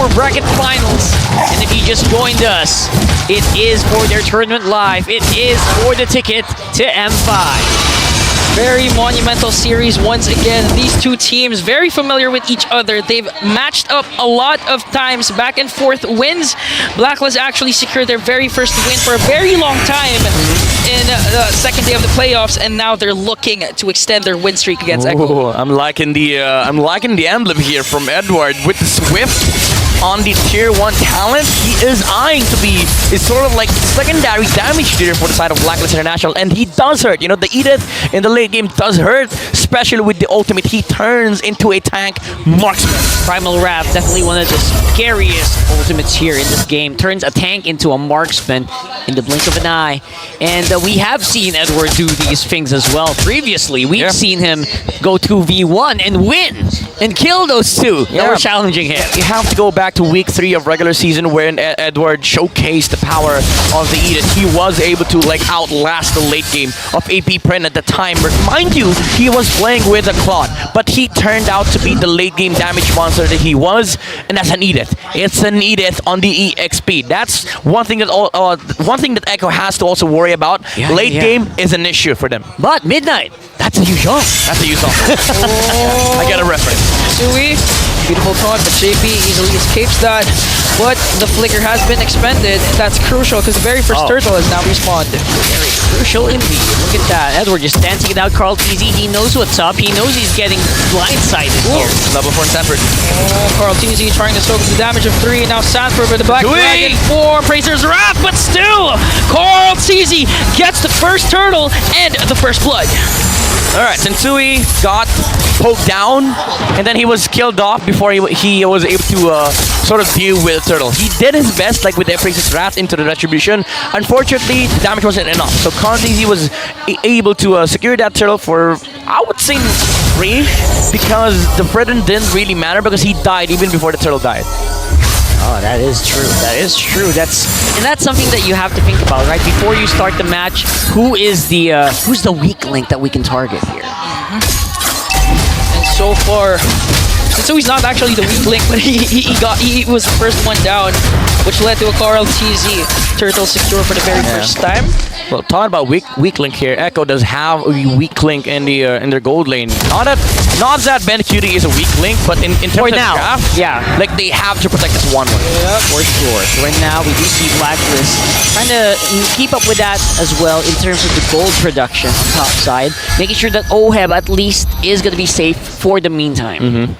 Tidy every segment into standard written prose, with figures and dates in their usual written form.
our bracket finals. And if you just joined us, it is for their tournament live. It is for the ticket to M5. Very monumental series once again. These two teams very familiar with each other. They've matched up a lot of times, back and forth wins. Blacklist actually secured their very first win for a very long time in the second day of the playoffs, and now they're looking to extend their win streak against Echo. I'm liking the emblem here from Edward with the Swift on the tier 1 talent. He is eyeing to be sort of like secondary damage dealer for the side of Blacklist International, and he does hurt. You know, the Edith in the late game does hurt, especially with the ultimate. He turns into a tank marksman. Primal Wrath, definitely one of the scariest ultimates here in this game. Turns a tank into a marksman in the blink of an eye. And we have seen Edward do these things as well previously. We've seen him go 2v1 and win and kill those two that were challenging him. You have to go back to week 3 of regular season when Edward showcased the power of the Edith. He was able to like outlast the late game of AP Pren at the time. Mind you, he was playing with a Claude, but he turned out to be the late game damage monster that he was, and that's an Edith. It's an Edith on the EXP. That's one thing that Echo has to also worry about. Late game is an issue for them. But Midnight, that's a huge off. That's a huge off. I get a reference. Sui, beautiful taunt, but JP easily escapes that. But the flicker has been expended. That's crucial because the very first turtle has now respawned. Very crucial indeed. Look at that. Edward just dancing it out. Carl TZ, he knows what's up. He knows he's getting blindsided here. Level 4 Sanford. Carl TZ trying to soak up the damage of 3. Now Sanford with the Black Dragon 4. Praetor's Wrath, but still, Carl TZ gets the first turtle and the first blood. Alright, Sensui got poked down, and then he was killed off before he was able to sort of deal with the turtle. He did his best, like with the Empress's Wrath into the Retribution. Unfortunately, the damage wasn't enough, so Kanzizi was able to secure that turtle for, I would say, free, because the Fredden didn't really matter because he died even before the turtle died. Oh, that is true. That is true. That's something that you have to think about, right? Before you start the match, who's the weak link that we can target here? And so far, Sensui's not actually the weak link, but he was the first one down, which led to a Carl TZ turtle secure for the very first time. Well, talking about weak link here, Echo does have a weak link in their gold lane. Not that BenQt is a weak link, but in terms of draft, like they have to protect this one. Yeah, for sure. So right now we do see Blacklist trying to keep up with that as well in terms of the gold production on top side, making sure that OHEB at least is going to be safe for the meantime.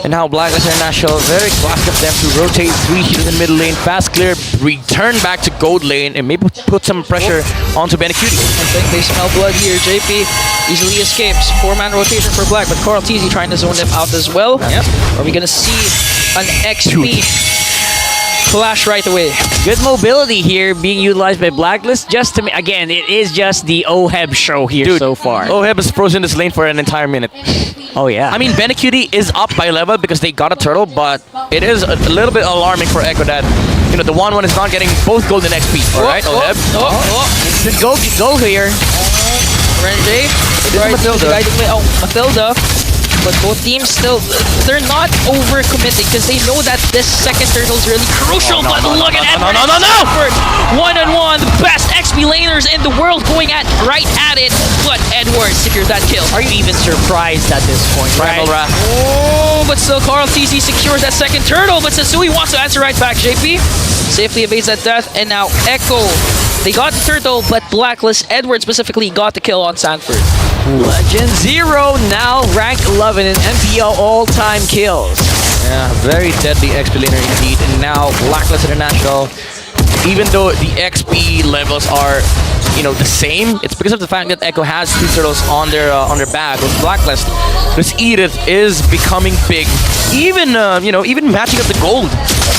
And now Blacklist International, very classic of them to rotate 3 heroes in middle lane, fast clear, return back to gold lane, and maybe put some pressure onto BenQt. I think they smell blood here. JP easily escapes. 4-man rotation for Black, but Carl TZ trying to zone them out as well. Are we going to see an XP clash right away? Good mobility here being utilized by Blacklist. Just to again, it is just the OHEB show here so far. OHEB has frozen this lane for an entire minute. Oh yeah. I mean, BenQt is up by level because they got a turtle, but it is a little bit alarming for Echo that the 1-1 is not getting both gold and XP. All right, OHEB. Go here. Renjay. Mathilda. But both teams still, they're not overcommitting because they know that this second turtle is really crucial. But look at Edward. One-on-one, the best XP laners in the world going right at it. But Edward secures that kill. Are you even surprised at this point, right? Oh, but still Carl TZ secures that second turtle. But Sensui wants to answer right back. JP safely evades that death. And now Echo, they got the turtle, but Blacklist, Edward specifically, got the kill on Sanford. Legend 0 now rank 11 in MPL all-time kills. Yeah, very deadly XP laner indeed. And now Blacklist International, even though the XP levels are the same, it's because of the fact that Echo has 2 turtles on their bag with Blacklist. This Edith is becoming big, even even matching up the gold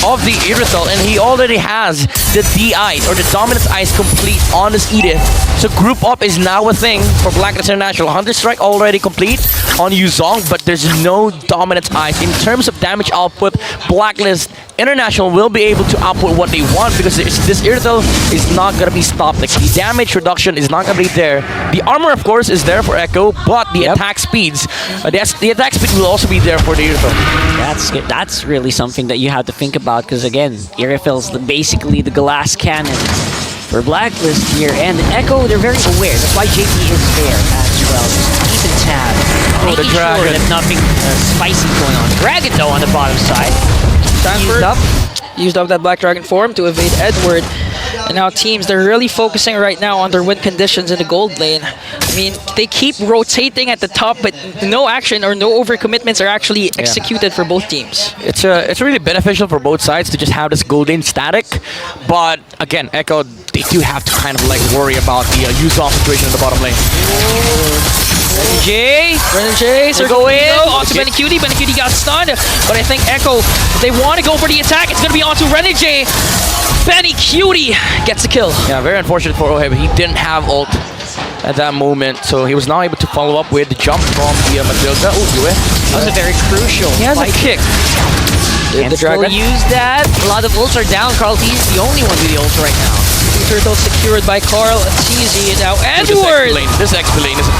of the Irisol, and he already has the D-Ice or the Dominance Ice complete on this Edith. So group up is now a thing for Blacklist International. Hunter Strike already complete on Yuzong, but there's no Dominance Ice. In terms of damage output, Blacklist International will be able to output what they want because this Irtle is not gonna be stopped. Like the damage reduction is not gonna be there. The armor, of course, is there for Echo, but the attack speeds, the attack speed will also be there for the Irtle. That's really something that you have to think about because again, Irrefel's basically the glass cannon for Blacklist here, and Echo, they're very aware. That's why JP is there as well. Just keeping tab, making sure that nothing spicy going on. Dragon though on the bottom side. Stanford used up that Black Dragon form to evade Edward. And now teams, they're really focusing right now on their win conditions in the gold lane. I mean, they keep rotating at the top, but no action or no overcommitments are actually executed for both teams. It's really beneficial for both sides to just have this gold lane static. But again, Echo, they do have to kind of like worry about the use-off situation in the bottom lane. Brennan J, circle in, onto Benecutie. Benecutie got stunned, but I think Echo, they want to go for the attack. It's going to be onto Renan J. Benecutie gets the kill. Yeah, very unfortunate for Oheb. He didn't have ult at that moment, so he was not able to follow up with the jump from the Matilda. That was a very crucial. He has a kick. And still use that. A lot of ults are down. Carl T is the only one with the ult right now. Turtle secured by Carl TZ. Now Edward! This XP lane is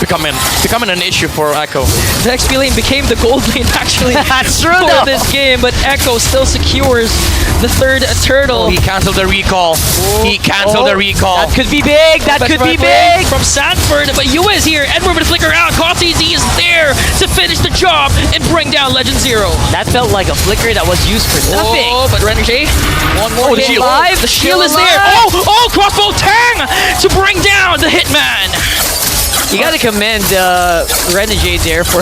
becoming an issue for Echo. The XP lane became the gold lane actually That's true for this game, but Echo still secures the third turtle. Oh, he cancelled the recall. He cancelled the recall. That could be big. That could be big. From Sanford, but Yua is here. Edward with a flicker out. Carl TZ is there to finish the job and bring down Legend Zero. That felt like a flicker that was used for nothing. Oh, but Renan J, one more hit. Alive. The shield is there. Oh, crossbow Tang to bring down the Hitman. You gotta commend Renegade there for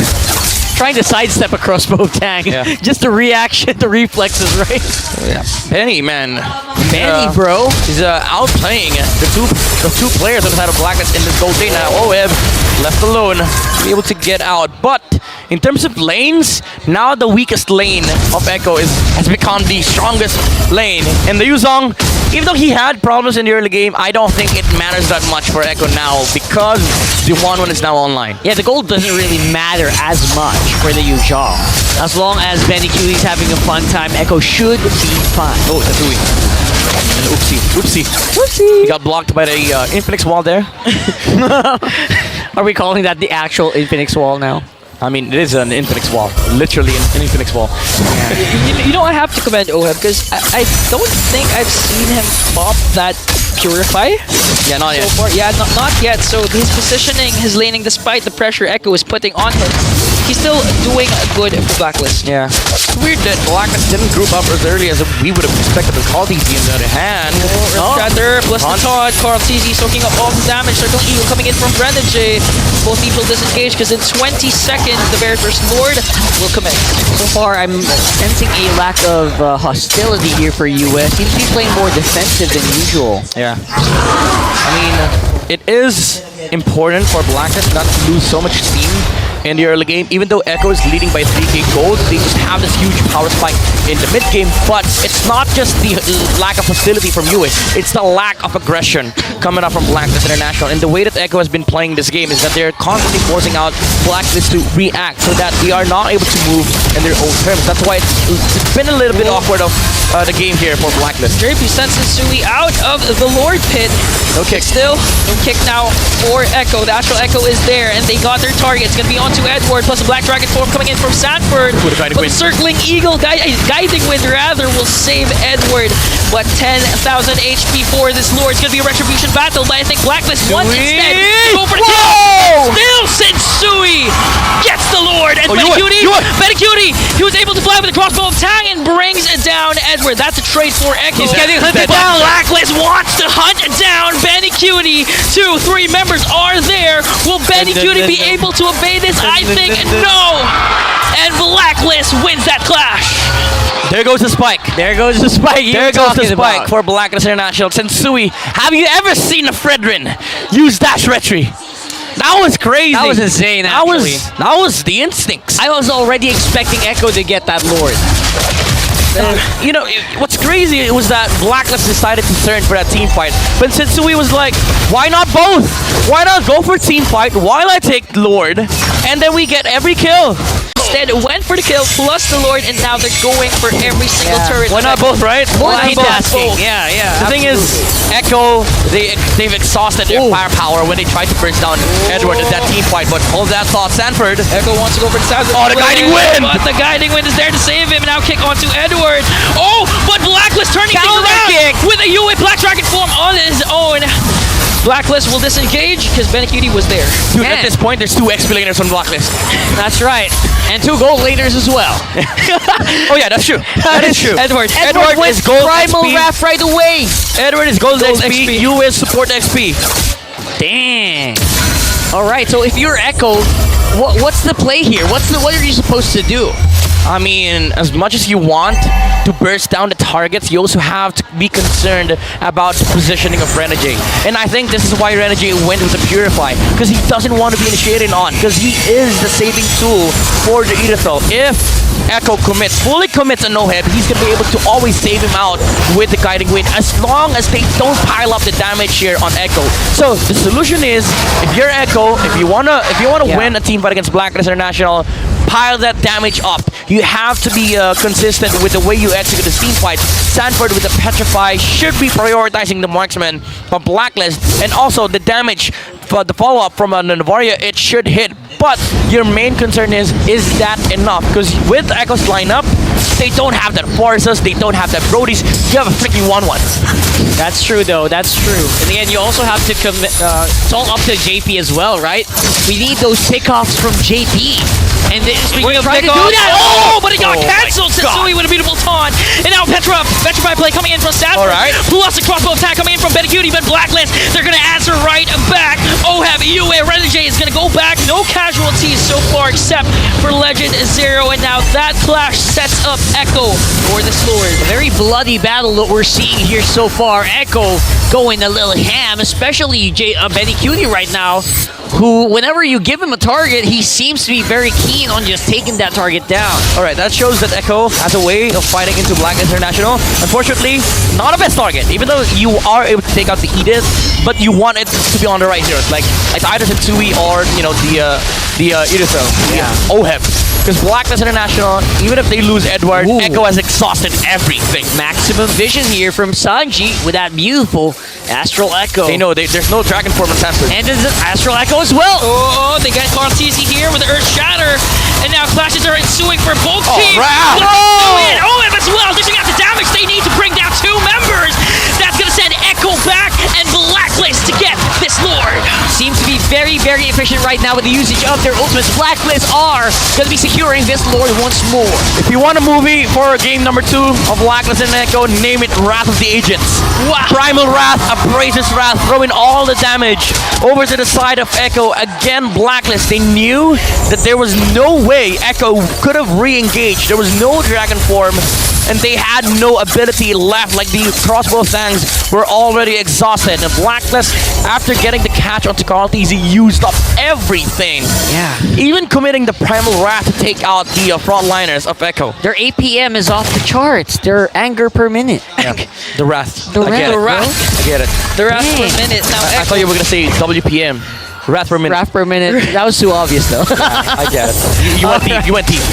trying to sidestep a crossbow Tang. Yeah. Just the reaction, the reflexes, right? Yeah. Penny, man. Manny, bro. He's outplaying the two players on the side of Blacklist in this gold lane. Now Oheb left alone to be able to get out. But in terms of lanes, now the weakest lane of Echo has become the strongest lane. And the Yuzong, even though he had problems in the early game, I don't think it matters that much for Echo now because the 1-1 is now online. Yeah, the gold doesn't really matter as much for the Yuzhong. As long as Benicutie's having a fun time, Echo should be fine. Oh, Tatooine. Oopsie. He got blocked by the Infinix wall there. Are we calling that the actual Infinix wall now? I mean, it is an Infinix wall. Literally an Infinix wall. You know, I have to commend Oheb because I don't think I've seen him pop that Purify. Yeah, not yet. So far. Yeah, not yet. So his positioning, his laning, despite the pressure Echo is putting on him, he's still doing good for Blacklist. Yeah. It's weird that Blacklist didn't group up as early as we would have expected with Carl TZ on the other hand. Shatter plus the taunt. Carl TZ soaking up all the damage. Circle Eagle coming in from Brendan J. Both teams will disengage because in 20 seconds, the very first Lord will commit. So far, I'm sensing a lack of hostility here for US. Seems to be playing more defensive than usual. Yeah. I mean, it is important for Blacklist not to lose so much steam in the early game. Even though Echo is leading by 3k gold, they just have this huge power spike in the mid game. But it's not just the lack of hostility from UA, it's the lack of aggression coming up from Blacklist International. And the way that Echo has been playing this game is that they're constantly forcing out Blacklist to react so that they are not able to move in their own terms. That's why it's been a little bit awkward of the game here for Blacklist. JP senses Sui out of the Lord pit. No kick. Still, no kick now for Echo. The actual Echo is there, and they got their target. It's going to be onto Edward, plus a Black Dragon form coming in from Sanford. But the circling Eagle, guiding wind rather, will save Edward. But 10,000 HP for this Lord. It's going to be a retribution battle, but I think Blacklist wants instead. Go for the kill! Still Sensui gets the Lord, and Benecutie, he was able to fly with the crossbow of Tang and brings down Edward. That's a trade for Echo. He's getting hunted down. Blacklist wants to hunt down Benecutie. 2-3 members are there. Will Benecutie be able to evade this? I think no. And Blacklist wins that clash. There goes the spike. There goes the spike. There goes the spike for Blacklist International. Sensui, have you ever seen a Fredrin use dash retry? That was crazy. That was insane, actually. That was the instincts. I was already expecting Echo to get that Lord. You know, what's crazy was that Blacklist decided to turn for that team fight. But Sensui was like, why not both? Why not go for team fight while I take Lord? And then we get every kill. instead went for the kill plus the Lord, and now they're going for every single turret. Why not both, right? Why not both? Multitasking. Yeah, yeah. The thing is, Echo, they've exhausted their firepower when they tried to burst down Edward in that team fight, but hold that thought, Sanford. Echo wants to go for the Sanford. Oh, the guiding wind! But the guiding wind is there to save him. Now kick onto Edward. Oh, but Blacklist turning things Counter around kick. with a UA Black Dragon form on his own. Blacklist will disengage because BLCK was there. Dude, at this point, there's 2 XP laners on Blacklist. That's right. And 2 gold laners as well. Oh yeah, that's true. That is true. Edward is gold Primal XP. Wrath right away. Edward is gold, Gold XP. XP. You is support XP. Dang. All right. So if you're Echo, what's the play here? What are you supposed to do? I mean, as much as you want to burst down the targets, you also have to be concerned about the positioning of Renegade. And I think this is why Renegade went with the Purify, because he doesn't want to be initiated on, because he is the saving tool for the Irithel. If Echo fully commits a no-head, he's going to be able to always save him out with the Guiding Wind, as long as they don't pile up the damage here on Echo. So the solution is, if you're Echo, if you wanna win a team fight against BLACKLIST International, pile that damage up. You have to be consistent with the way you execute the team fight. Sanford with the Petrify should be prioritizing the marksman from BLACKLIST, and also the damage for the follow-up from a Navaria, it should hit. But your main concern is that enough? Because with Echo's lineup, they don't have that Forces, they don't have that Brodies, you have a freaking 1-1. That's true, though. That's true. In the end, you also have to talk up to JP as well, right? We need those pickoffs from JP. And speaking of trying to do that, but it got cancelled. Sensui with a beautiful taunt. And now Petrify play coming in from Sanford. Alright. Plus a crossbow attack coming in from BLCK, but BLACKLIST, they're going to answer right back. Ohab, UA, Renegade is going to go back. No casualties so far except for Legend Zero. And now that clash sets up Echo for this Lord. A very bloody battle that we're seeing here so far. Echo going a little ham, especially BLCK right now, who, whenever you give him a target, he seems to be very keen on just taking that target down. Alright, that shows that Echo has a way of fighting into BLACKLIST International. Unfortunately, not a best target, even though you are able to take out the Edith, but you want it to be on the right heroes, like either Sensui or, you know, the Irithel, Oheb. Because BLACKLIST International, even if they lose Edward, Echo has exhausted everything. Maximum vision here from Sanji with that beautiful Astral Echo. They know there's no Dragon Form on Sanford. And there's an Astral Echo as well. Oh, they got Cartesi here with the Earth Shatter. And now clashes are ensuing for both teams. Wrath! Ohab as well, dishing out the damage they need to bring down 2 members. That's going to send Echo back and BLACKLIST to get this Lord. Seems to be very, very efficient right now with the usage of their ultimates. BLACKLIST are going to be securing this Lord once more. If you want a movie for game number 2 of BLACKLIST and Echo, name it Wrath of the Agents. Wow. Primal Wrath, Abrasive Wrath, throwing all the damage over to the side of Echo. Again, BLACKLIST, they knew that there was no way Echo could have re-engaged. There was no Dragon Form, and they had no ability left. Like, the crossbow things were already exhausted. And BLACKLIST, after getting the catch onto Cartesi, used up everything. Yeah. Even committing the Primal Wrath to take out the frontliners of Echo. Their APM is off the charts. Their anger per minute. The Wrath. The I get Wrath, it. I get it. They're out for Dang. a minute. Now I Echo. thought you were going to say WPM. Wrath per minute. Wrath per minute. That was too obvious, though. I get it. You went deep. You went deep.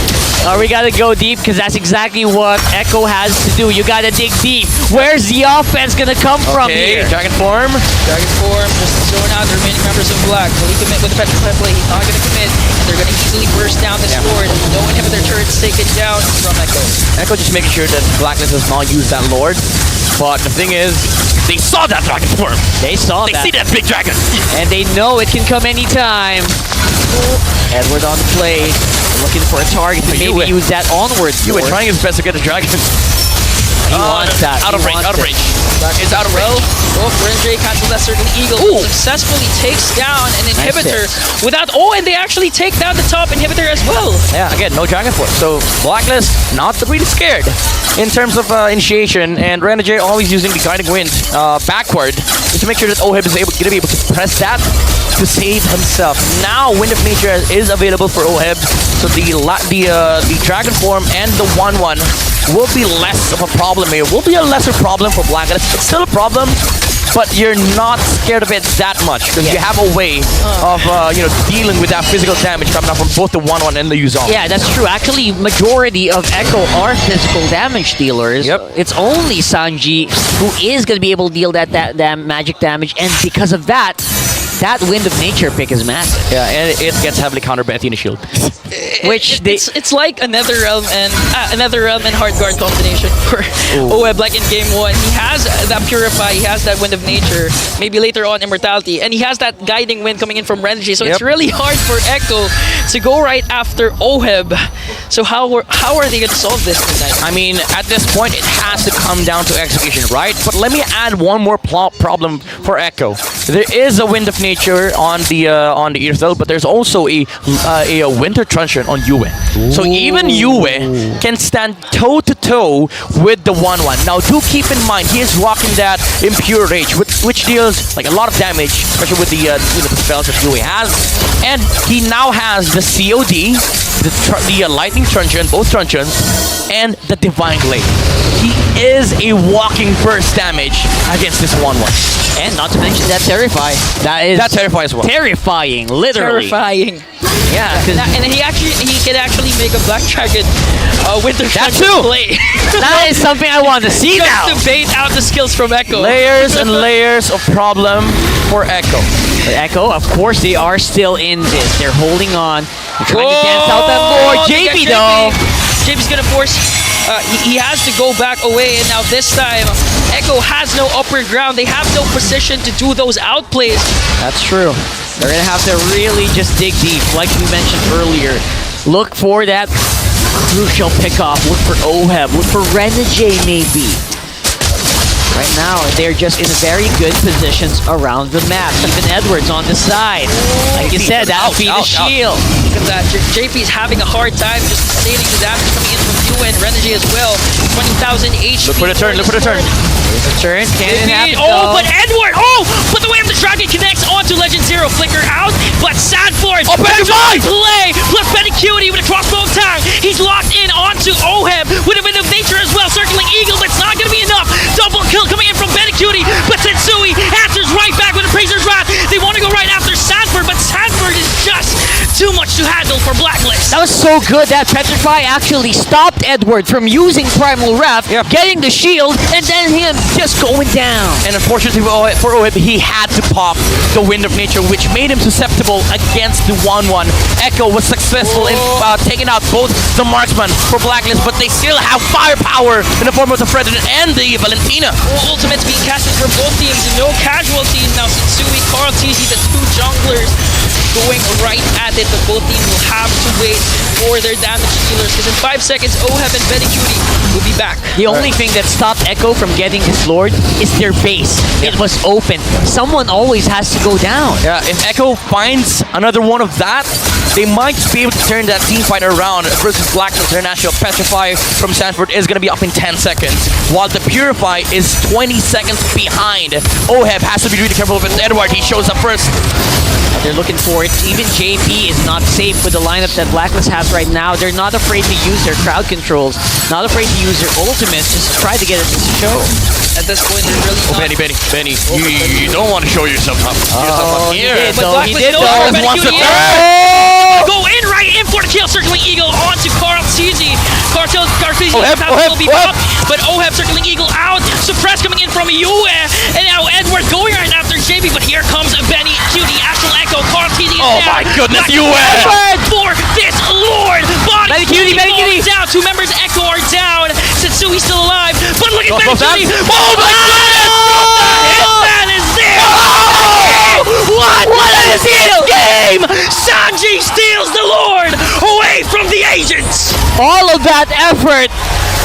We gotta go deep because that's exactly what Echo has to do. You gotta dig deep. Where's the offense gonna come from Okay, here? Dragon Form. Dragon Form just throwing out the remaining members of Black. Will he commit with the Petrify play? He's not going to commit, and they're going to easily burst down this Lord. No inhibitor turrets taken down from Echo. Echo just making sure that BLACKLIST does not use that Lord. But the thing is, they saw that Dragon Form. They saw They that. see that big dragon. And they know it can come anytime. Edward on the play, looking for a target to You maybe were- use that onward. You were trying his best to get the dragon. He wants that. Out He of range. wants Out of it. range. It's out of range. Oh, Renegade cancels that certain Eagle. Ooh. Successfully takes down an inhibitor hit. without. Oh, and they actually take down the top inhibitor as well. Yeah, again, no Dragon Force. So BLACKLIST not really scared in terms of initiation, and Renegade always using the Guiding Wind backward just to make sure that Oheb is going to be able to press that to save himself. Now Wind of Nature is available for Oheb, so the Dragon Form and the 1-1 will be less of a problem here. Will be a lesser problem for BLACKLIST. It's still a problem, but you're not scared of it that much because you have a way of dealing with that physical damage coming up from both the 1-1 and the Yuzong. Yeah, that's true. Actually, majority of Echo are physical damage dealers. Yep. It's only Sanji who is going to be able to deal that magic damage, and because of that, that Wind of Nature pick is massive. Yeah, and it gets heavily countered by Athena Shield. It's like another realm and hard guard combination for OEB. Like in game 1, he has that Purify, he has that Wind of Nature, maybe later on Immortality, and he has that Guiding Wind coming in from Renji. So it's really hard for Echo to go right after OEB. So how are they going to solve this tonight? I mean, at this point, it has to come down to execution, right? But let me add one more problem for Echo. There is a Wind of Nature on the Earthel, but there's also a Winter Truncheon on Yue. So even Yue can stand toe-to-toe with the 1-1. Now, do keep in mind, he is rocking that Impure Rage, which deals like a lot of damage, especially with the spells that Yue has. And he now has the COD, the Lightning Truncheon, both Truncheons, and the Divine Blade. He is a walking burst damage against this 1-1. And not to mention that Terrify. That Terrify as well. Terrifying, literally. Terrifying. Yeah, And he can actually make a Black Dragon Winter Truncheon play. That is something I want to see now. Just to bait out the skills from Echo. Layers and layers of problem for Echo. But Echo, of course, they are still in this. They're holding on. They're trying to dance out that more. JP, though. JP's gonna force. He has to go back away, and now this time, Echo has no upper ground. They have no position to do those outplays. That's true. They're gonna have to really just dig deep, like we mentioned earlier. Look for that crucial pickoff. Look for OHEB. Look for Renegade, maybe. Right now, they're just in very good positions around the map. Even Edwards on the side. Like you said, that'll be the shield. Look at that. JP's having a hard time just sustaining the damage coming in from you and Renegade as well. 20,000 HP. Look for the turn, look for the turn. There's a turn. Cannon happens, but Edward! But the way of the dragon connects onto Legend Zero. Flicker out, but Sanford. Play! Plus Betty Cutie with a crossbow tag. He's locked in onto OHEB with a Wind of Nature as well. Circling Eagle, but it's not going to be enough. Double kill coming in from Betty Cutie, but Sensui answers right back with a Praiser's Wrath. They want to go right after Sanford, but Sanford is just too much to handle for Blacklist. That was so good that Petrify actually stopped Edward from using Primal Wrath, getting the shield, and then him just going down. And unfortunately for OHEB, he had to pop the Wind of Nature, which made him susceptible against the 1-1. Echo was successful in taking out both the marksman for Blacklist, but they still have firepower in the form of the President and the Valentina. Ultimates being casted for both teams, no casualties. Now Sensui, Carl TZ, the two junglers going right at it, but both teams will have to wait for their damage dealers, because in 5 seconds, OHEB and Betty Cutie will be back. The only thing that stopped Echo from getting his Lord is their base. It was open. Someone always has to go down. Yeah, if Echo finds another one of that, they might be able to turn that team fight around versus BLACKLIST International. Petrify from Sanford is going to be up in 10 seconds, while the Purify is 20 seconds behind. OHEB has to be really careful with Edward. He shows up first. They're looking for it. Even JP is not safe with the lineup that Blacklist has right now. They're not afraid to use their crowd controls, not afraid to use their ultimates, just try to get it to show. At this point, they're really not. Benny, you don't want to show yourself up. He did, But though. He did, Blacklist knows though. Betty Wants to Cutie turn. go in right in for the kill. Circling Eagle onto Carl TZ. Carl TZ will be popped, but OHEB circling Eagle out. Suppress coming in from Yue, and now Edward going right after JP, but here comes Benny Cutie, Astral Echo, Carl TZ is Oh down. my goodness, Not Yue! for this Lord! Betty Cutie, Betty Cutie! Down. 2 members Echo are down. Setsui's still alive, but look at Betty Cutie! Oh my goodness! Hitman is there! What is this game? Sanji steals the Lord away from the agents! All of that effort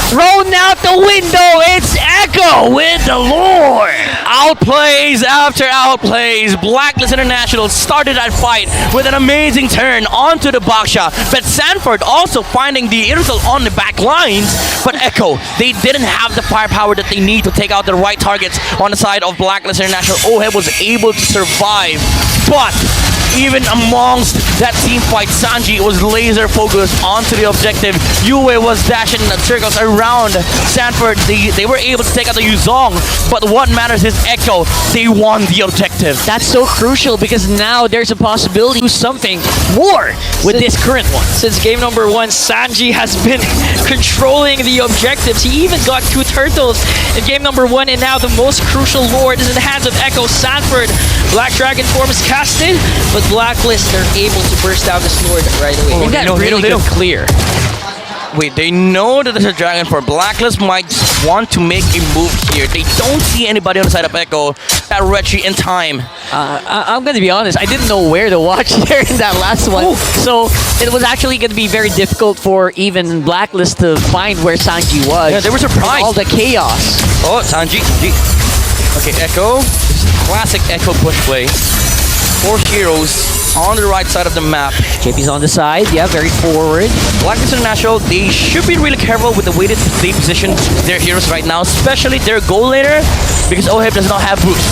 thrown out the window. It's Echo with the Lord. Outplays after outplays. BLACKLIST International started that fight with an amazing turn onto the Baksha, but Sanford also finding the Irrital on the back lines. But Echo, they didn't have the firepower that they need to take out the right targets on the side of BLACKLIST International. OHEB was able to survive But even amongst that team fight, Sanji was laser focused onto the objective. Yue was dashing in circles around Sanford. They were able to take out the Yuzong, but what matters is Echo. They won the objective. That's so crucial because now there's a possibility to do something more with this current one. Since game number 1, Sanji has been controlling the objectives. He even got 2 turtles in game number 1, and now the most crucial lord is in the hands of Echo. Sanford, Black Dragon form is casted, but Blacklist are able to burst down this lord right away. They've got they really know. good clear. Wait, they know that there's a dragon for Blacklist might want to make a move here. They don't see anybody on the side of Echo at retreat in time. I'm gonna be honest, I didn't know where to watch there in that last one. Ooh. So it was actually gonna be very difficult for even Blacklist to find where Sanji was. Yeah, they were surprised. All the chaos. Oh, Sanji. Okay, Echo. This is classic Echo push play. 4 heroes on the right side of the map. JP's on the side, yeah, very forward. Blacklist International, they should be really careful with the way that they position their heroes right now, especially their goal laner, because Oheb does not have boost.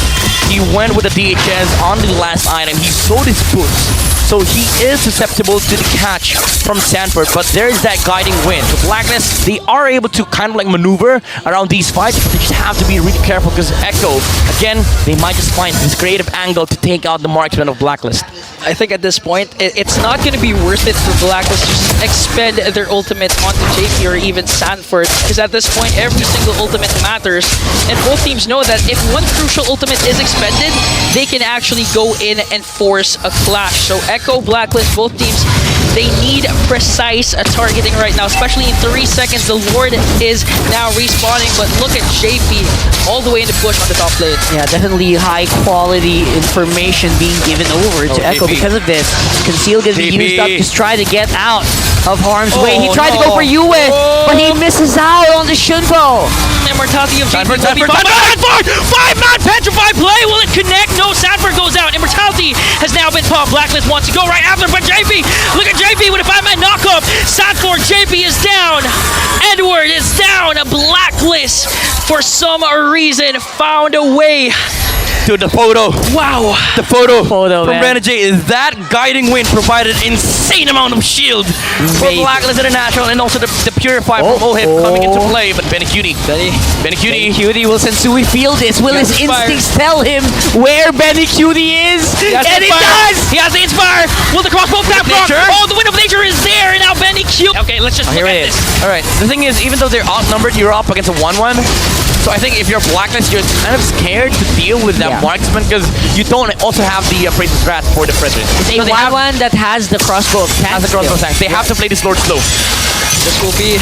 He went with the DHS on the last item. He sold his boost. So he is susceptible to the catch from Sanford, but there's that guiding wind. So Blacklist, they are able to kind of like maneuver around these fights, but they just have to be really careful because Echo, again, they might just find this creative angle to take out the marksman of Blacklist. I think at this point, it's not going to be worth it for Blacklist to just expend their ultimate onto JP or even Sanford, because at this point, every single ultimate matters, and both teams know that if one crucial ultimate is expended, they can actually go in and force a clash. So Echo, Blacklist, both teams, they need precise targeting right now, especially in 3 seconds. The Lord is now respawning, but look at JP all the way in the push on the top lane. Yeah, definitely high quality information being given over to Echo JP. because of this. Conceal gonna be JP. used up, just try to get out of harm's way. He tried to no. go for Yue, but he misses out on the Shunbo. Immortality of JP will be Sanford, Sanford! 5-man petrified play! Will it connect? No, Sanford goes out. Immortality has now been popped. Blacklist wants to go right after, but JP! Look at JP with a 5-man knockup! Sanford, JP is down! Edward is down! Blacklist, for some reason, found a way. Dude, the photo. Wow! The photo Photo, from man. Renegade is that guiding wind provided insane amount of shield for Amazing. Blacklist International, and also the Purify from Oheb coming into play. But Benny Cutie Cutie, will Sensui feel this? Will his Inspire. instincts tell him where Benny Cutie is? has And the it Inspire. does! He has the Inspire! Will the crossbow tap rock? Nature? Oh, the Wind of Nature is there, and now Benny Q. Okay, let's just look Here at it is. this. All right. The thing is, even though they're outnumbered, you're up against a 1-1. So I think if you're Blacklist, you're kind of scared to deal with that Yeah. marksman because you don't also have the Priestess Wrath for the President. They So they want have one that has the crossbow of tank. as a crossbow tank. They have to play this Lord slow. This will be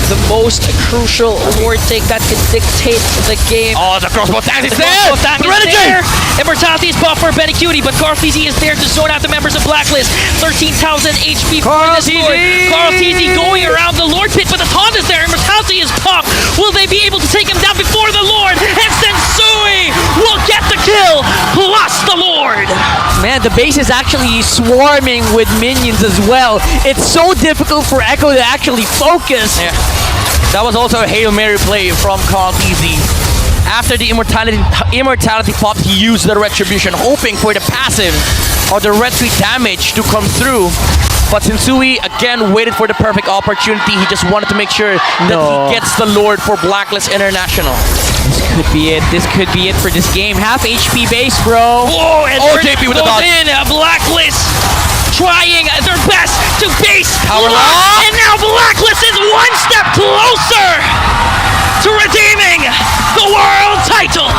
the most crucial Lord take that can dictate the game. Oh, the crossbow tank is The there! crossbow tank is Renegade! there! Immortality is buffed for Benny Cutie, but Carthese is there to zone out the members of Blacklist. 13,000 HP for this Lord. Carthese going around the Lord pit, but the taunt is there. Immortality is popped. Will they be able to take him down before the Lord? And Sensui will get the kill, plus the Lord. Man, the base is actually swarming with minions as well. It's so difficult for Echo to actually focus. Yeah. That was also a Hail Mary play from Carl Easy. After the immortality pop, he used the Retribution, hoping for the passive or the retreat damage to come through. But Sensui again waited for the perfect opportunity. He just wanted to make sure that he gets the Lord for Blacklist International. This could be it. This could be it for this game. Half HP base, bro. Oh, and Oh, JP with the goes dodge. in. Blacklist trying their best to base Power lock, lock. and now Blacklist is one step closer to redeeming the world title.